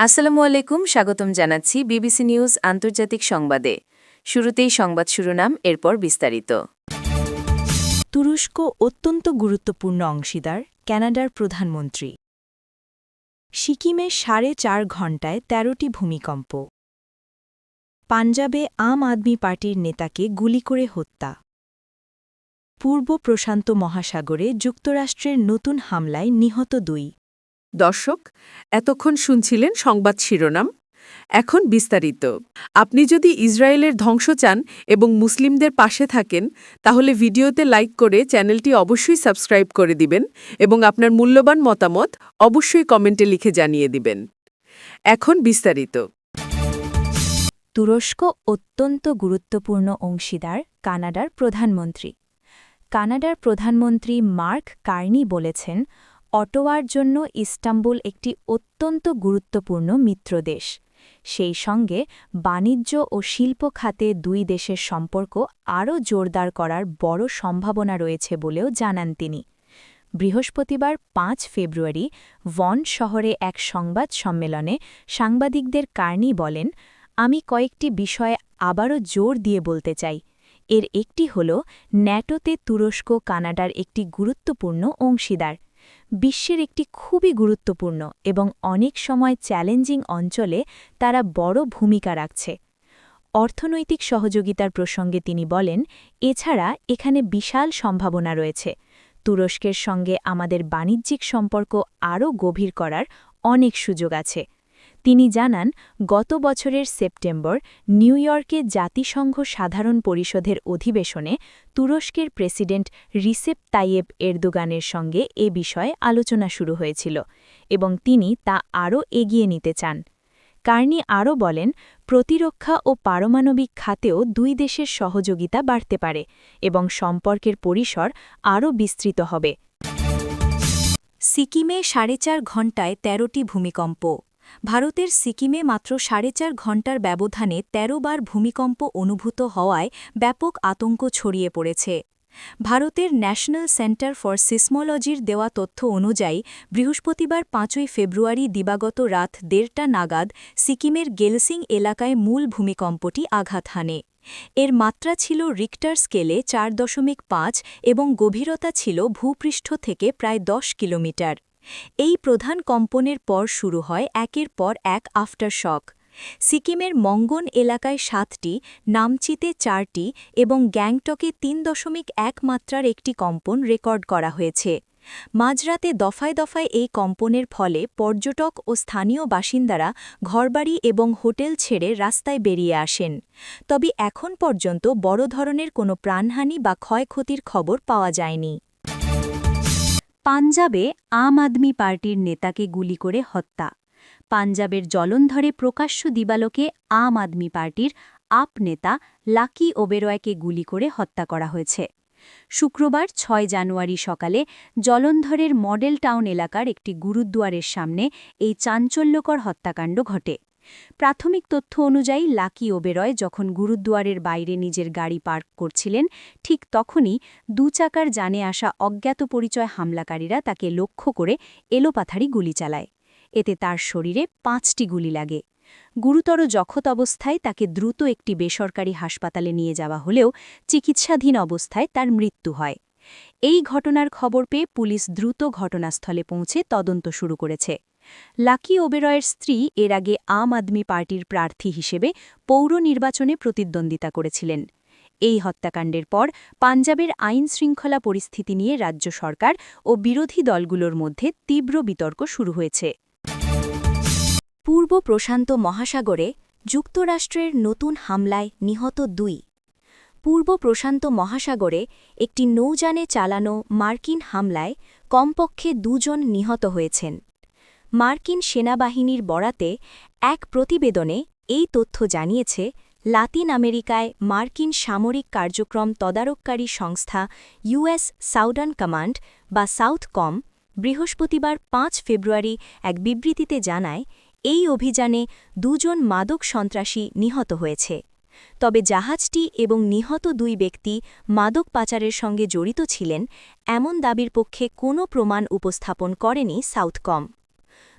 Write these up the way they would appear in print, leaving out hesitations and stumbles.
আসসালামু আলাইকুম, স্বাগতম জানাচ্ছি বিবিসি নিউজ আন্তর্জাতিক সংবাদে। শুরুতেই সংবাদ শিরোনাম, এরপর বিস্তারিত। তুরস্ক অত্যন্ত গুরুত্বপূর্ণ অংশীদার, কানাডার প্রধানমন্ত্রী। সিকিমে 4.5 ঘণ্টায় 13টি ভূমিকম্প। পাঞ্জাবে আম আদমি পার্টির নেতাকে গুলি করে হত্যা। পূর্ব প্রশান্ত মহাসাগরে যুক্তরাষ্ট্রের নতুন হামলায় নিহত 2। দর্শক, এতক্ষণ শুনছিলেন সংবাদ শিরোনাম। এখন বিস্তারিত। আপনি যদি ইসরায়েলের ধ্বংস চান এবং মুসলিমদের পাশে থাকেন, তাহলে ভিডিওতে লাইক করে চ্যানেলটি অবশ্যই সাবস্ক্রাইব করে দিবেন এবং আপনার মূল্যবান মতামত অবশ্যই কমেন্টে লিখে জানিয়ে দিবেন। এখন বিস্তারিত। তুরস্ক অত্যন্ত গুরুত্বপূর্ণ অংশীদার, কানাডার প্রধানমন্ত্রী। কানাডার প্রধানমন্ত্রী মার্ক কার্নি বলেছেন, অটোয়ার জন্য ইস্তাম্বুল একটি অত্যন্ত গুরুত্বপূর্ণ মিত্রদেশ। সেই সঙ্গে বাণিজ্য ও শিল্প খাতে দুই দেশের সম্পর্ক আরও জোরদার করার বড় সম্ভাবনা রয়েছে বলেও জানান তিনি। বৃহস্পতিবার 5 ফেব্রুয়ারি ভন শহরে এক সংবাদ সম্মেলনে সাংবাদিকদের কার্নি বলেন, আমি কয়েকটি বিষয়ে আবারও জোর দিয়ে বলতে চাই। এর একটি হল, ন্যাটোতে তুরস্ক কানাডার একটি গুরুত্বপূর্ণ অংশীদার। বিশ্বের একটি খুবই গুরুত্বপূর্ণ এবং অনেক সময় চ্যালেঞ্জিং অঞ্চলে তারা বড় ভূমিকা রাখছে। অর্থনৈতিক সহযোগিতার প্রসঙ্গে তিনি বলেন, এছাড়া এখানে বিশাল সম্ভাবনা রয়েছে। তুরস্কের সঙ্গে আমাদের বাণিজ্যিক সম্পর্ক আরও গভীর করার অনেক সুযোগ আছে। তিনি জানান, গত বছরের সেপ্টেম্বর নিউ ইয়র্কে জাতিসংঘ সাধারণ পরিষদের অধিবেশনে তুরস্কের প্রেসিডেন্ট রিসেপ তাইয়েব এরদোগানের সঙ্গে এ বিষয়ে আলোচনা শুরু হয়েছিল এবং তিনি তা আরও এগিয়ে নিতে চান। কার্নি আরও বলেন, প্রতিরক্ষা ও পারমাণবিক খাতেও দুই দেশের সহযোগিতা বাড়তে পারে এবং সম্পর্কের পরিসর আরও বিস্তৃত হবে। সিকিমে 4.5 ঘণ্টায় 13টি ভূমিকম্প। ভারতের সিকিমে মাত্র 4.5 ঘণ্টার ব্যবধানে 13 বার ভূমিকম্প অনুভূত হওয়ায় ব্যাপক আতঙ্ক ছড়িয়ে পড়েছে। ভারতের ন্যাশনাল সেন্টার ফর সিসমোলজির দেওয়া তথ্য অনুযায়ী বৃহস্পতিবার 5 ফেব্রুয়ারি দিবাগত রাত 1:30 নাগাদ সিকিমের গেলসিং এলাকায় মূল ভূমিকম্পটি আঘাত হানে। এর মাত্রা ছিল রিক্টার স্কেলে 4.5 এবং গভীরতা ছিল ভূপৃষ্ঠ থেকে প্রায় 10 কিলোমিটার। এই প্রধান কম্পনের পর শুরু হয় একের পর এক আফটারশক। সিকিমের মঙ্গন এলাকায় 7টি, নামচিতে 4টি এবং গ্যাংটকে 3.1 মাত্রার একটি কম্পন রেকর্ড করা হয়েছে। মাঝরাতে দফায় দফায় এই কম্পনের ফলে পর্যটক ও স্থানীয় বাসিন্দারা ঘরবাড়ি এবং হোটেল ছেড়ে রাস্তায় বেরিয়ে আসেন। তবে এখন পর্যন্ত বড় ধরনের কোনো প্রাণহানি বা ক্ষয়ক্ষতির খবর পাওয়া যায়নি। পাঞ্জাবে আম আদমি পার্টির নেতাকে গুলি করে হত্যা। পাঞ্জাবের জলন্ধরে প্রকাশ্য দিবালোকে আম আদমি পার্টির আপ নেতা লাকি ওবেরয়কে গুলি করে হত্যা করা হয়েছে। শুক্রবার 6 জানুয়ারি সকালে জলন্ধরের মডেল টাউন এলাকার একটি গুরুদ্বারের সামনে এই চাঞ্চল্যকর হত্যাকাণ্ড ঘটে। প্রাথমিক তথ্য অনুযায়ী লাকি ওবেরয় যখন গুরুদ্বারের বাইরে নিজের গাড়ি পার্ক করছিলেন, ঠিক তখনই 2 চাকার যানে আসা অজ্ঞাত পরিচয় হামলাকারীরা তাকে লক্ষ্য করে এলোপাথারি গুলি চালায়। এতে তার শরীরে 5টি গুলি লাগে। গুরুতর জখম অবস্থায় তাকে দ্রুত একটি বেসরকারি হাসপাতালে নিয়ে যাওয়া হলেও চিকিৎসাধীন অবস্থায় তার মৃত্যু হয়। এই ঘটনার খবর পেয়ে পুলিশ দ্রুত ঘটনাস্থলে পৌঁছে তদন্ত শুরু করেছে। লাকি ওবেরয়ের স্ত্রী এর আগে আম আদমি পার্টির প্রার্থী হিসেবে পৌর নির্বাচনে প্রতিদ্বন্দ্বিতা করেছিলেন। এই হত্যাকাণ্ডের পর পাঞ্জাবের আইন শৃঙ্খলা পরিস্থিতি নিয়ে রাজ্য সরকার ও বিরোধী দলগুলোর মধ্যে তীব্র বিতর্ক শুরু হয়েছে। পূর্ব প্রশান্ত মহাসাগরে যুক্তরাষ্ট্রের নতুন হামলায় নিহত 2। পূর্ব প্রশান্ত মহাসাগরে একটি নৌযানে চালানো মার্কিন হামলায় কমপক্ষে 2 জন নিহত হয়েছেন। মার্কিন সেনাবাহিনীর বরাতে এক প্রতিবেদনে এই তথ্য জানিয়েছে লাতিন আমেরিকায় মার্কিন সামরিক কার্যক্রম তদারককারী সংস্থা ইউএস সাউদার্ন কমান্ড বা সাউথকম বৃহস্পতিবার 5 ফেব্রুয়ারি এক বিবৃতিতে জানায়, এই অভিযানে 2 জন মাদক সন্ত্রাসী নিহত হয়েছে। তবে জাহাজটি এবং নিহত 2 ব্যক্তি মাদক পাচারের সঙ্গে জড়িত ছিলেন এমন দাবির পক্ষে কোনো প্রমাণ উপস্থাপন করেনি সাউথকম।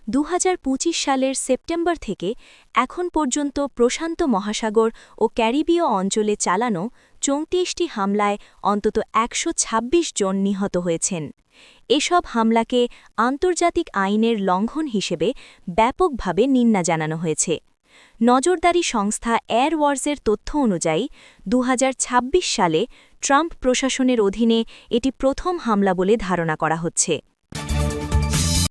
2025 সালের সেপ্টেম্বর থেকে এখন পর্যন্ত প্রশান্ত মহাসাগর ও ক্যারিবীয় অঞ্চলে চালানো 34টি হামলায় অন্তত 126 জন নিহত হয়েছেন। এসব হামলাকে আন্তর্জাতিক আইনের লঙ্ঘন হিসেবে ব্যাপকভাবে নিন্দা জানানো হয়েছে। নজরদারি সংস্থা এয়ার ওয়ার্সের তথ্য অনুযায়ী 2026 সালে ট্রাম্প প্রশাসনের অধীনে এটি প্রথম হামলা বলে ধারণা করা হচ্ছে।